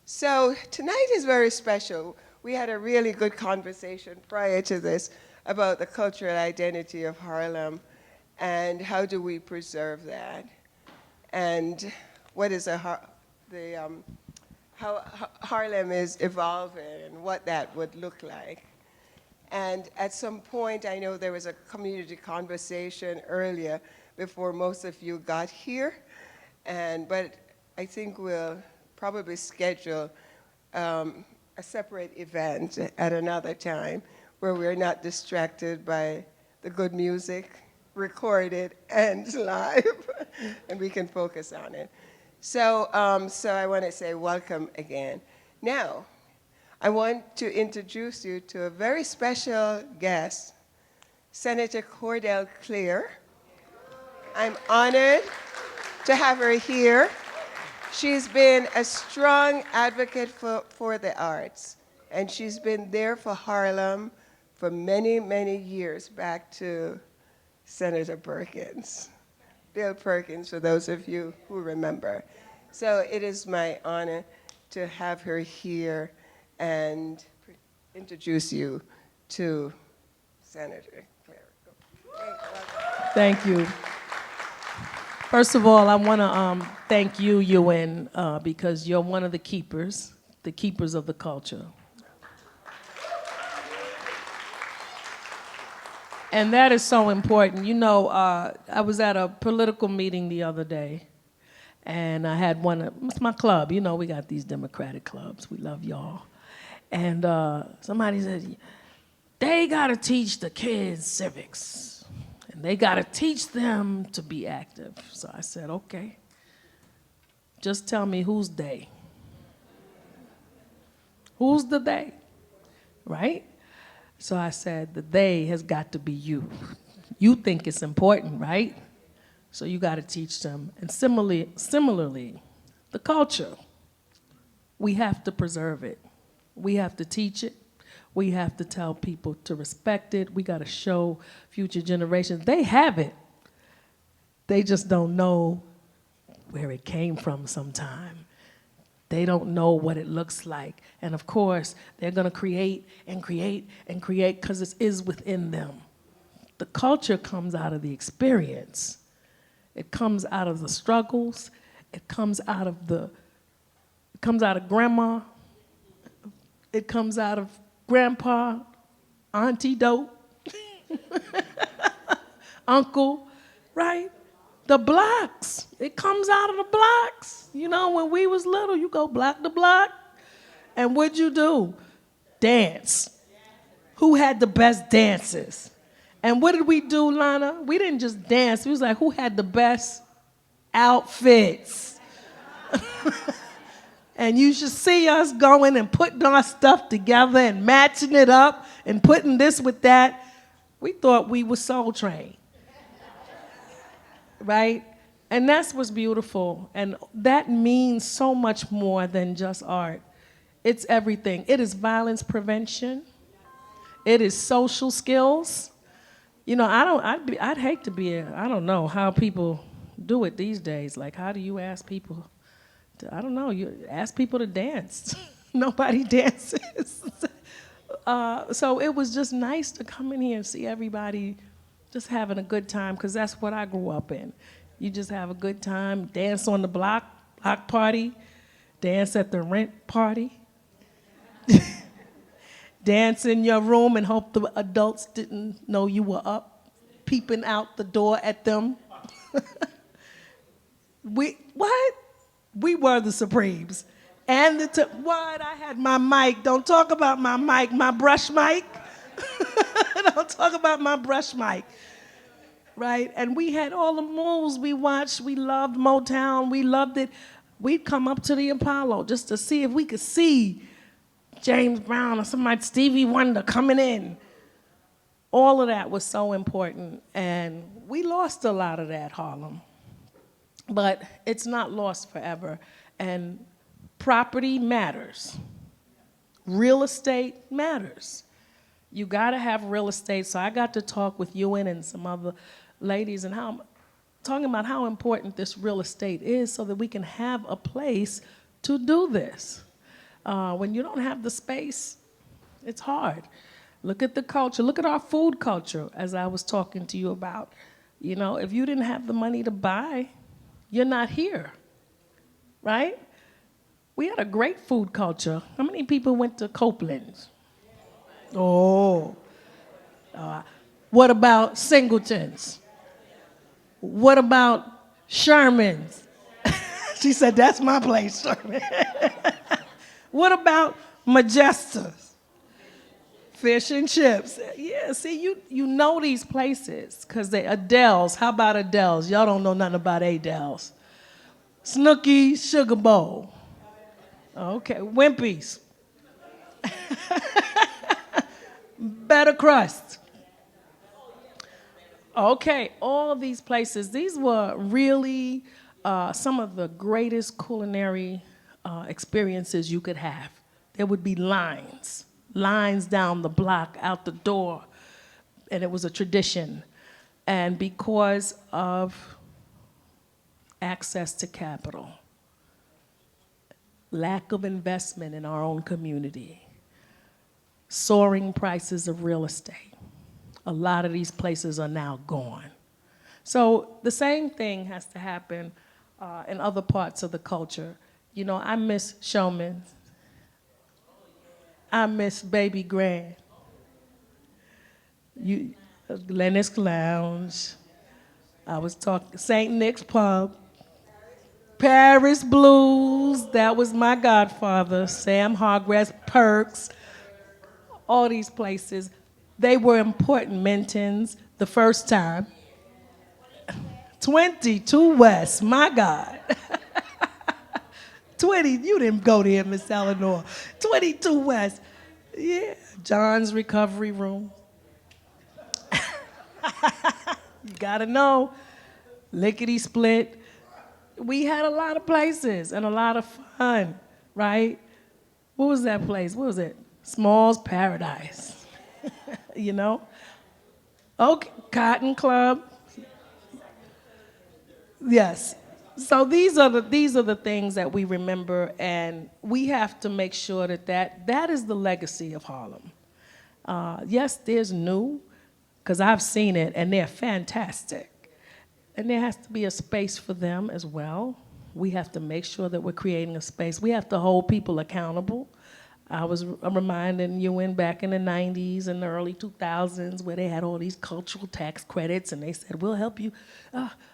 So tonight is very special. We had a really good conversation prior to this about the cultural identity of Harlem and how do we preserve that, and what is how Harlem is evolving and what that would look like. And at some point, I know there was a community conversation earlier before most of you got here, but I think we'll probably schedule a separate event at another time where we're not distracted by the good music, recorded and live, and we can focus on it. So I want to say welcome again. Now, I want to introduce you to a very special guest, Senator Cordell Cleare. I'm honored to have her here. She's been a strong advocate for the arts, and she's been there for Harlem for many, many years, back to Senator Perkins, Bill Perkins, for those of you who remember. So it is my honor to have her here and introduce you to Senator Cleare. Thank you. First of all, I want to thank you, UN, because you're one of the keepers of the culture. And that is so important. You know, I was at a political meeting the other day, and I had it's my club. You know, we got these Democratic clubs. We love y'all. And somebody said, they got to teach the kids civics. And they got to teach them to be active. So I said, okay, just tell me who's they. Who's the they, right? So I said, the they has got to be you. You think it's important, right? So you got to teach them. And similarly, the culture, we have to preserve it. We have to teach it. We have to tell people to respect it. We got to show future generations. They have it. They just don't know where it came from sometime. They don't know what it looks like. And of course, they're going to create and create and create because it is within them. The culture comes out of the experience. It comes out of the struggles. It comes out of grandma. It comes out of grandpa, auntie dope, uncle, right? The blocks, it comes out of the blocks. You know, when we was little, you go block to block, and what'd you do? Dance. Who had the best dances? And what did we do, Lana? We didn't just dance. We was like, who had the best outfits? And you should see us going and putting our stuff together and matching it up and putting this with that. We thought we were Soul Train, right? And that's what's beautiful. And that means so much more than just art. It's everything. It is violence prevention. It is social skills. You know, I'd hate to be I don't know how people do it these days. Like, how do you ask people? I don't know, you ask people to dance. Nobody dances. So it was just nice to come in here and see everybody just having a good time, because that's what I grew up in. You just have a good time, dance on the block party, dance at the rent party, dance in your room and hope the adults didn't know you were up, peeping out the door at them. We were the Supremes. And what? I had my mic. Don't talk about my mic, my brush mic. Don't talk about my brush mic. Right? And we had all the moves we watched. We loved Motown. We loved it. We'd come up to the Apollo just to see if we could see James Brown or somebody, Stevie Wonder coming in. All of that was so important. And we lost a lot of that, Harlem. But it's not lost forever. And property matters. Real estate matters. You gotta have real estate. So I got to talk with UN and some other ladies and talking about how important this real estate is so that we can have a place to do this. When you don't have the space, it's hard. Look at the culture. Look at our food culture, as I was talking to you about. You know, if you didn't have the money to buy, you're not here, right? We had a great food culture. How many people went to Copeland's? Oh. What about Singleton's? What about Sherman's? She said, that's my place, Sherman. What about Majesta's? Fish and chips. Yeah, see, you know these places because they Adele's. How about Adele's? Y'all don't know nothing about Adele's. Snooky Sugar Bowl. Okay, Wimpy's. Better Crust. Okay, all these places, these were really some of the greatest culinary experiences you could have. There would be lines down the block, out the door, and it was a tradition. And because of access to capital, lack of investment in our own community, soaring prices of real estate, a lot of these places are now gone. So the same thing has to happen in other parts of the culture. You know, I miss Showman's. I miss Baby Grand. Lennox Lounge. I was talking St. Nick's Pub. Paris Blues, that was my godfather. Sam Hargrass, Perks, all these places. They were important. Minton's, the first time. 22 West, my God. 20, you didn't go there, Miss Eleanor. 22 West. Yeah, John's Recovery Room. You gotta know. Lickety Split. We had a lot of places and a lot of fun, right? What was that place? What was it? Small's Paradise. You know? Okay, Cotton Club. Yes. So these are the things that we remember, and we have to make sure that is the legacy of Harlem. Yes, there's new, because I've seen it, and they're fantastic. And there has to be a space for them as well. We have to make sure that we're creating a space. We have to hold people accountable. I'm reminding you back in the 90s and the early 2000s where they had all these cultural tax credits and they said, we'll help you,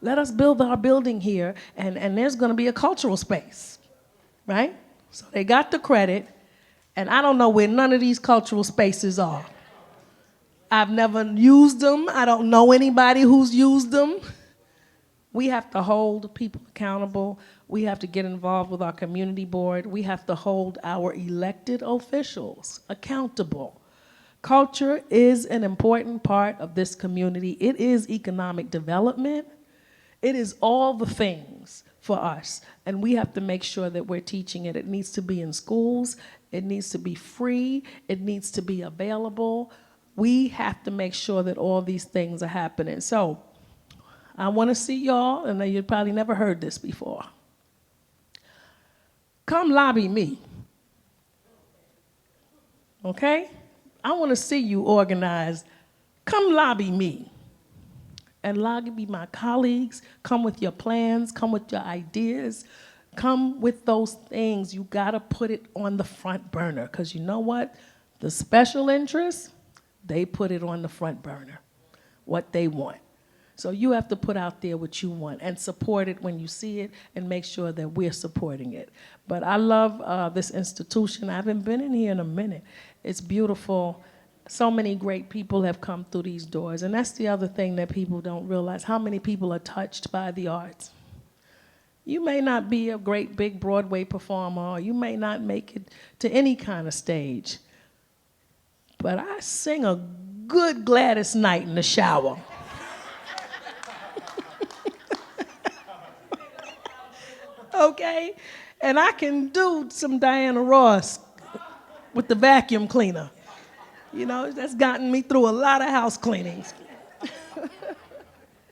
let us build our building here and there's gonna be a cultural space, right? So they got the credit and I don't know where none of these cultural spaces are. I've never used them. I don't know anybody who's used them. We have to hold people accountable. We have to get involved with our community board. We have to hold our elected officials accountable. Culture is an important part of this community. It is economic development. It is all the things for us. And we have to make sure that we're teaching it. It needs to be in schools. It needs to be free. It needs to be available. We have to make sure that all these things are happening. So I want to see y'all, and you probably never heard this before. Come lobby me, okay? I want to see you organized. Come lobby me. And lobby my colleagues. Come with your plans. Come with your ideas. Come with those things. You got to put it on the front burner, because you know what? The special interests, they put it on the front burner, what they want. So you have to put out there what you want and support it when you see it and make sure that we're supporting it. But I love this institution. I haven't been in here in a minute. It's beautiful. So many great people have come through these doors. And that's the other thing that people don't realize, how many people are touched by the arts. You may not be a great big Broadway performer, or you may not make it to any kind of stage. But I sing a good Gladys Knight in the shower. Okay? And I can do some Diana Ross with the vacuum cleaner. You know, that's gotten me through a lot of house cleanings.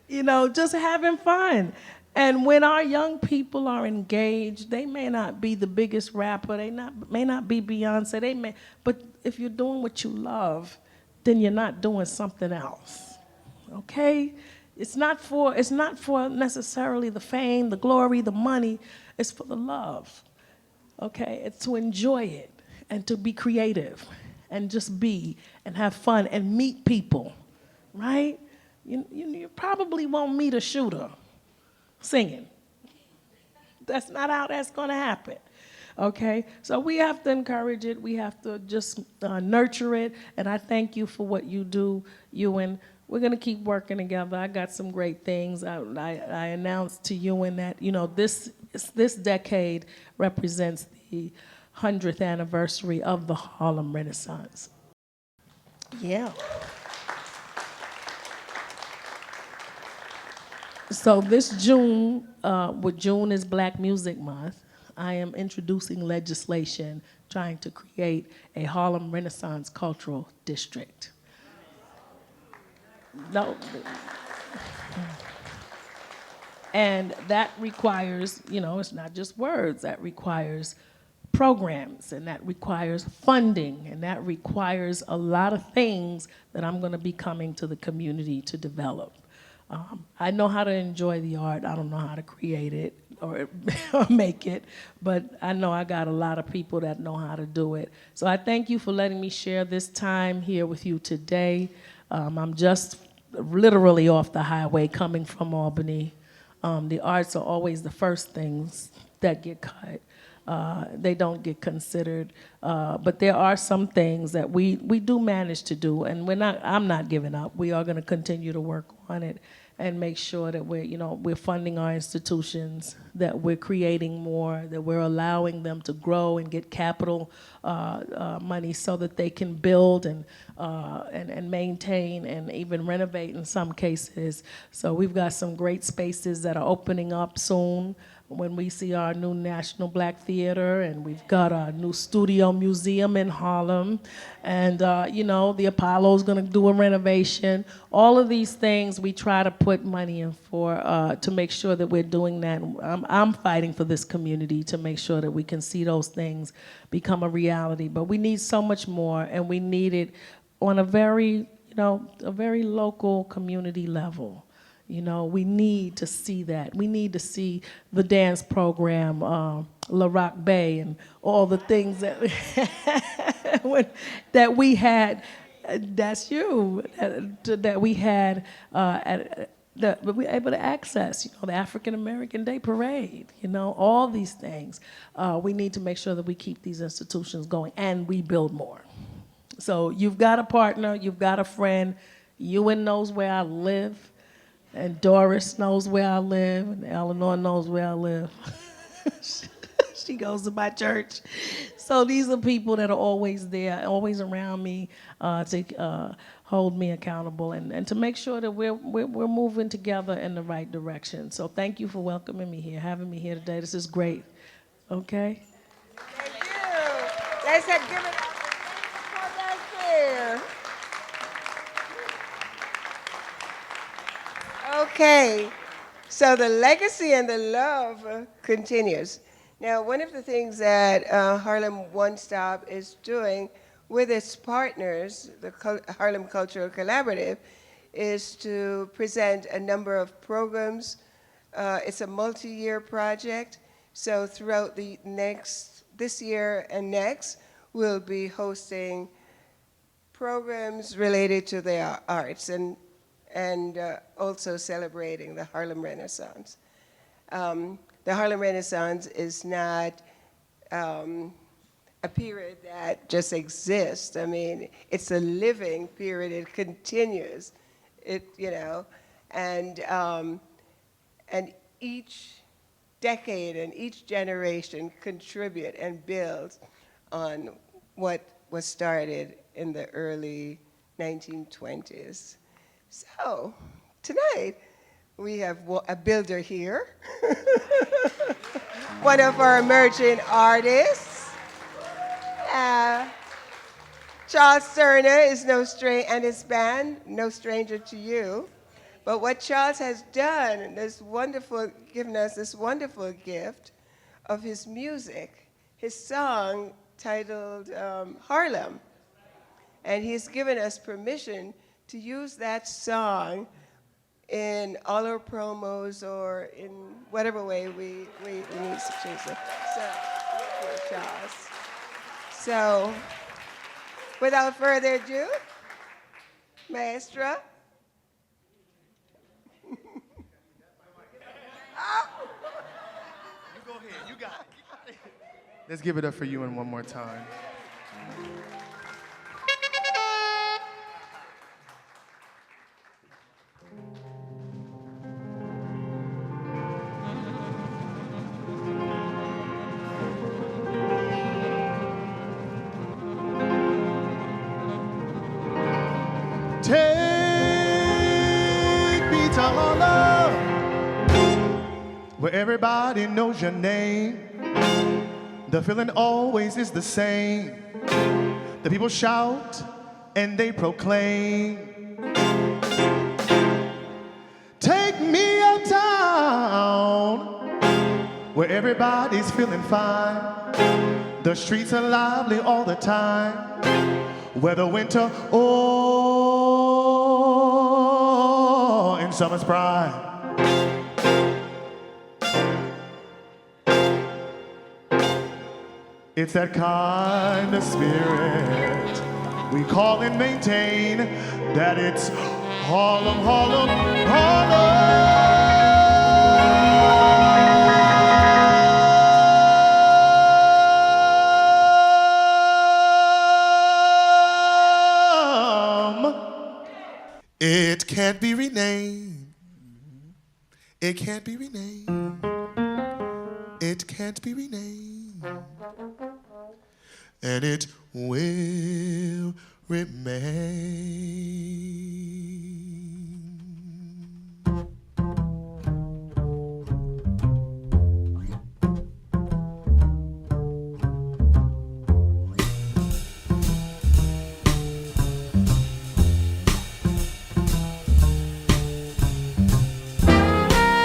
You know, just having fun. And when our young people are engaged, they may not be the biggest rapper, may not be Beyonce, but if you're doing what you love, then you're not doing something else. Okay? It's not for necessarily the fame, the glory, the money. It's for the love. Okay? It's to enjoy it and to be creative and just be and have fun and meet people, right? You probably won't meet a shooter singing. That's not how that's going to happen. Okay? So we have to encourage it. We have to just nurture it. And I thank you for what you do, Ewan. We're going to keep working together. I got some great things. I announced to Ewan that, this decade represents the 100th anniversary of the Harlem Renaissance. Yeah. So this June, June is Black Music Month, I am introducing legislation trying to create a Harlem Renaissance Cultural District. No. And that requires, it's not just words, that requires programs, and that requires funding, and that requires a lot of things that I'm going to be coming to the community to develop. I know how to enjoy the art. I don't know how to create it or make it, but I know I got a lot of people that know how to do it. So I thank you for letting me share this time here with you today. I'm just literally off the highway coming from Albany. The arts are always the first things that get cut. They don't get considered, but there are some things that we do manage to do, and I'm not giving up. We are going to continue to work on it and make sure that we're funding our institutions, that we're creating more, that we're allowing them to grow and get capital money so that they can build and maintain and even renovate in some cases. So we've got some great spaces that are opening up soon when we see our new National Black Theater, and we've got our new studio museum in Harlem, and the Apollo's gonna do a renovation. All of these things we try to put money in for to make sure that we're doing that. I'm fighting for this community to make sure that we can see those things become a reality, but we need so much more, and we need it on a very local community level. We need to see that. We need to see the dance program, La Rock Bay, and all the things that that we had. That's you. That we had. That we were able to access. The African American Day Parade. All these things. We need to make sure that we keep these institutions going, and we build more. So you've got a partner. You've got a friend. Ewan knows where I live. And Doris knows where I live, and Eleanor knows where I live. She goes to my church. So these are people that are always there, always around me to hold me accountable and to make sure that we're moving together in the right direction. So thank you for welcoming me here, having me here today. This is great. Okay? Thank you. Let's give it up for that there. Okay, so the legacy and the love continues. Now, one of the things that Harlem One Stop is doing with its partners, the Harlem Cultural Collaborative, is to present a number of programs. It's a multi-year project, so throughout this year and next, we'll be hosting programs related to the arts and also celebrating the Harlem Renaissance. The Harlem Renaissance is not a period that just exists. I mean, it's a living period. It continues. And each decade and each generation contribute and build on what was started in the early 1920s. So, tonight, we have a builder here, one of our emerging artists. Charles Turner is and his band, no stranger to you. But what Charles has done, and given us this wonderful gift of his music, his song titled Harlem. And he's given us permission to use that song in all our promos or in whatever way we need to choose it. So, thank you, Charles. So, without further ado, Maestra. You go ahead. You got it. Let's give it up for you one more time. Take me to Harlem, where everybody knows your name. The feeling always is the same. The people shout and they proclaim. Take me uptown, where everybody's feeling fine. The streets are lively all the time, whether winter or in summer's prime. It's that kind of spirit we call and maintain, that it's Harlem, Harlem, Harlem. It can't be renamed. It can't be renamed. It can't be renamed. And it will remain.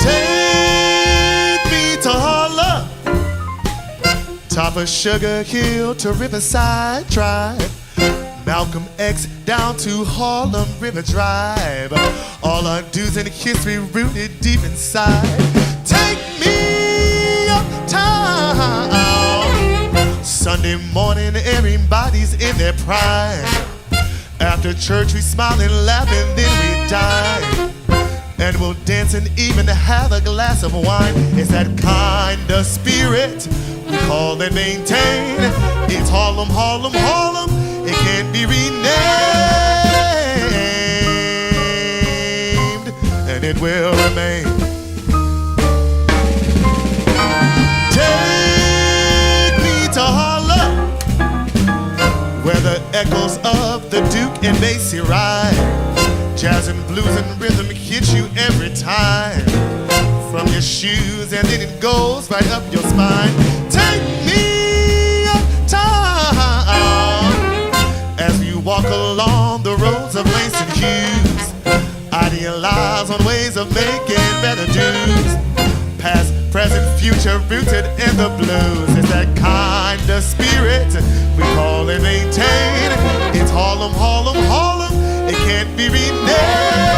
Take me to Harlem, top of Sugar Hill to Riverside Drive, Malcolm X down to Harlem River Drive. All our dues and history rooted deep inside. Take me uptown. Sunday morning, everybody's in their prime. After church, we smile and laugh and then we dine. And we'll dance and even have a glass of wine. It's that kind of spirit we call and maintain. It's Harlem, Harlem, Harlem. It can't be renamed, and it will remain. Take me to Harlem, where the echoes of the Duke and Macy ride. Jazz and blues and rhythm hit you every time, from your shoes and then it goes right up your spine. Take me uptown, as we walk along the roads of lace and hues, idealize on ways of making better dues. Past, present, future, rooted in the blues. It's that kind of spirit we call and maintain. It's Harlem, Harlem, Harlem. It can't be renamed.